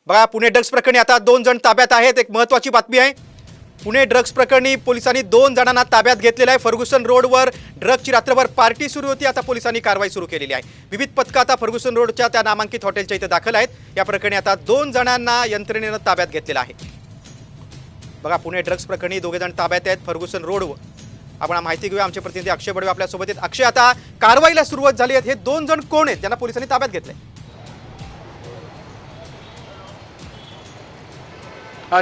बघा, पुणे ड्रग्स प्रकरणी आता 2 जण ताब्यात आहेत। एक महत्त्वाची बातमी आहे। पुणे ड्रग्स प्रकरणी पोलिसांनी 2 जणांना ताब्यात घेतलेलं आहे। फर्ग्युसन रोडवर ड्रग्सची रात्रभर पार्टी सुरू होती। आता पोलिसांनी कारवाई सुरू केलेली आहे। विविध पथकं आता फर्ग्युसन रोडच्या त्या नामांकित हॉटेलच्या इथे दाखल आहेत। या प्रकरणी आता 2 जणांना यंत्रणेनं ताब्यात घेतलेलं आहे। बघा, पुणे ड्रग्स प्रकरणी 2 जण ताब्यात आहेत फर्ग्युसन रोडवर। आपण माहिती घेऊया, आमचे प्रतिनिधी अक्षय बडवे आपल्या सोबत आहेत। अक्षय, आता कारवाईला सुरुवात झाली आहे। हे 2 जण कोण आहेत ज्यांना पोलिसांनी ताब्यात घेतलंय?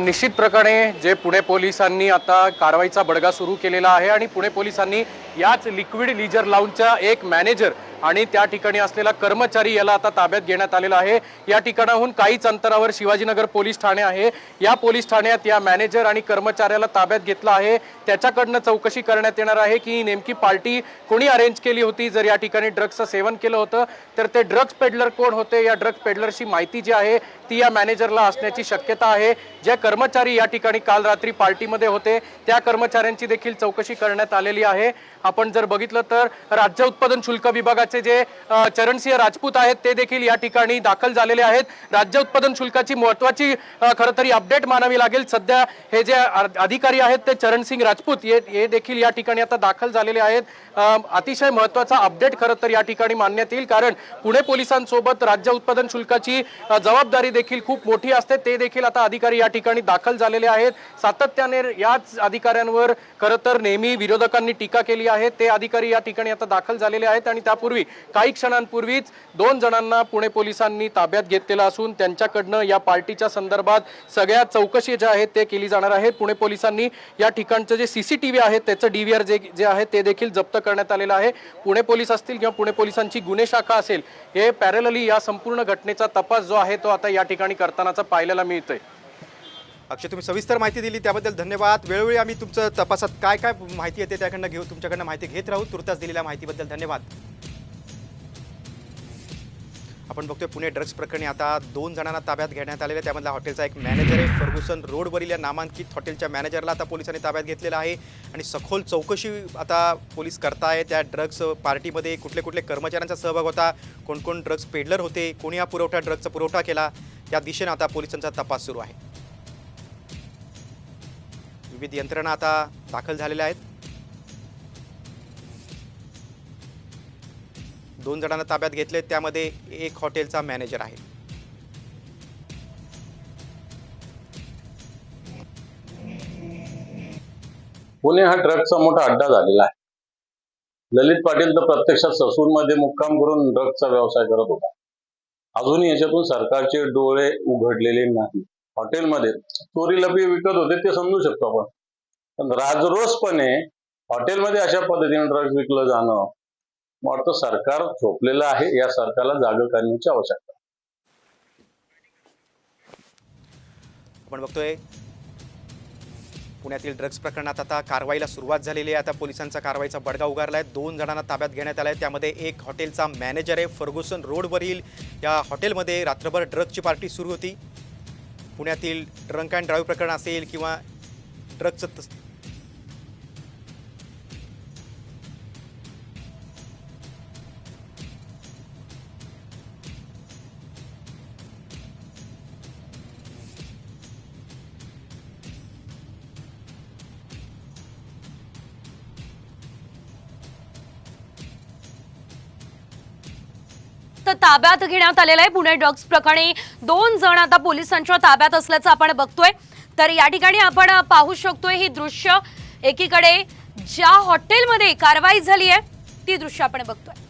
निश्चित प्रकारे जे पुणे पोलिसांनी आता कारवाईचा बडगा सुरू केलेला आहे आणि पुणे पोलिसांनी याच लिक्विड लीजर लाऊंजचा एक मॅनेजर आणि त्या ठिकाणी असलेला कर्मचारी याला आता ताब्यात घेण्यात आलेला आहे। या ठिकाणाहून काहीच अंतरावर शिवाजीनगर पोलीस ठाणे आहे। या पोलीस ठाण्यात या मॅनेजर आणि कर्मचाऱ्याला ताब्यात घेतलं आहे। त्याच्याकडनं चौकशी करण्यात येणार आहे की नेमकी पार्टी कोणी अरेंज केली होती। जर या ठिकाणी ड्रग्सचं सेवन केलं होतं तर ते ड्रग्स पेडलर कोण होते, या ड्रग्स पेडलरची माहिती जी आहे ती या मॅनेजरला असण्याची शक्यता आहे। जे कर्मचारी या ठिकाणी काल रात्री पार्टीमध्ये होते त्या कर्मचाऱ्यांची देखील चौकशी करण्यात आलेली आहे। आपण जर बघितलं तर राज्य उत्पादन शुल्क विभागाचे जे चरणसिंह राजपूत आहेत ते देखील या ठिकाणी दाखल झालेले आहेत। राज्य उत्पादन शुल्काची महत्त्वाची खरं तरी अपडेट मानावी लागेल। सध्या हे जे अधिकारी आहेत ते चरणसिंह राजपूत हे देखील या ठिकाणी आता दाखल झालेले आहेत। अतिशय महत्त्वाचा अपडेट खरं तर या ठिकाणी मानण्यात येईल, कारण पुणे पोलिसांसोबत राज्य उत्पादन शुल्काची जबाबदारी देखील खूप मोठी असते। ते देखील आता अधिकारी या ठिकाणी दाखल झालेले आहेत। सातत्याने याच अधिकाऱ्यांवर खरं तर नेहमी विरोधकांनी टीका केली आहे। ते अधिकारी या ठिकाणी आता दाखल झालेले आहेत आणि त्यापूर्वी काही क्षणांपूर्वीच 2 जणांना पुणे पोलिसांनी ताब्यात घेतलेलं असून त्यांच्याकडनं या पार्टीच्या संदर्भात सगळ्या चौकशी ज्या आहेत ते केली जाणार आहे। पुणे पोलिसांनी या ठिकाणचं जे सीसीटीव्ही आहे त्याचं डीव्हीआर जे आहे ते देखील जप्त करण्यात आलेलं आहे। पुणे पोलीस असतील किंवा पुणे पोलिसांची गुन्हे शाखा असेल, हे पॅरलली या संपूर्ण घटनेचा तपास जो आहे तो आता या ठिकाणी करतानाचा पाहायला मिळतोय। अक्षय, तुम्ही सविस्तर माहिती दिली त्याबद्दल धन्यवाद। वेळोवेळी आम्ही तुमचं तपासात काय काय माहिती येते त्याकडनं घेऊ, तुमच्याकडनं माहिती घेत राहू। तुर्तास दिलेल्या माहितीबद्दल धन्यवाद। आपण बघतोय पुणे ड्रग्स प्रकरणी आता 2 जणांना ताब्यात घेण्यात आलेले। त्यामधला हॉटेलचा एक मॅनेजर आहे। फर्ग्युसन रोडवरील या नामांकित हॉटेलच्या मॅनेजरला आता पोलिसांनी ताब्यात घेतलेलं आहे आणि सखोल चौकशी आता पोलीस करतायत। त्या ड्रग्स पार्टीमध्ये कुठले कुठले कर्मचाऱ्यांचा सहभाग होता, कोण कोण ड्रग्स पेडलर होते, कोणी हा ड्रग्सचा पुरवठा केला, या दिशेने आता पोलिसांचा तपास सुरू आहे। विविध यंत्रणा आता दाखल झालेल्या आहेत। 2 जणांना ताब्यात घेतले, त्यामध्ये एक हॉटेलचा मॅनेजर आहे। पुणे हा ड्रग्सचा मोठा अड्डा झालेला आहे। ललित पाटील तर प्रत्यक्षात ससूरमध्ये मुक्काम करून ड्रग्सचा व्यवसाय करत होता। अजूनही याच्यातून सरकारचे डोळे उघडलेले नाही। हॉटेलमध्ये चोरी लपी विकत होते ते समजू शकतो आपण, पण राजरोसपणे हॉटेलमध्ये अशा पद्धतीने ड्रग्स विकलं जाणं, वाटतं सरकार झोपलेलं आहे। या सरकारला जागं करण्याची आवश्यकता। आपण बघतोय पुण्यातील ड्रग्स प्रकरणात आता कारवाईला सुरुवात झालेली आहे। आता पोलिसांचा कारवाईचा बडगा उगारला आहे। 2 जणांना ताब्यात घेण्यात आलं आहे। त्यामध्ये एक हॉटेलचा मॅनेजर आहे। फर्ग्युसन रोडवरील या हॉटेलमध्ये रात्रभर ड्रग्सची पार्टी सुरू होती। पुण्यातील ड्रंक अँड ड्राईव्ह प्रकरण असेल किंवा ड्रग्सचं ताब्यात घेण्यात आलेलं आहे। पुणे ड्रग्स प्रकरणी 2 जण आता पोलिसांच्या ताब्यात असल्याचं आपण बघतोय। तर या ठिकाणी आपण पाहू शकतोय ही दृश्य, एकीकडे ज्या हॉटेलमध्ये कारवाई झाली आहे ती दृश्य आपण बघतोय।